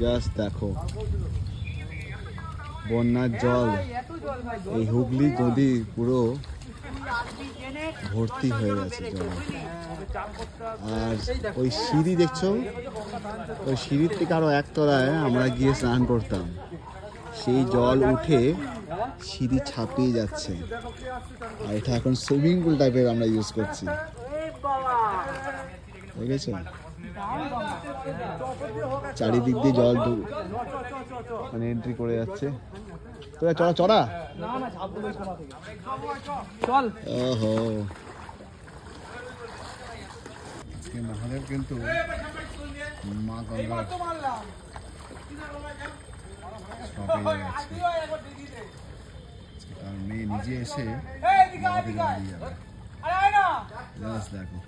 Just দেখো বন্যার জল, এই হুগলি নদী পুরো ভর্তি হয়ে গেছে জল। আর ওই সিঁড়ি দেখছো, ওই সিঁড়ির থেকে আরো একতলায় আমরা গিয়ে স্নান করতাম, সেই জল উঠে সিঁড়ি ছাপিয়ে যাচ্ছে। আর এটা এখন সুইমিং পুল টাইপের আমরা ইউজ করছি, দেখেছো? চারিদিক দিয়ে জল মানে এন্ট্রি করে যাচ্ছে। তোরা চড়া চড়া ওহো, আজকে মহাদেব কিন্তু মা গঙ্গা তার মেয়ে নিজে এসে দেখো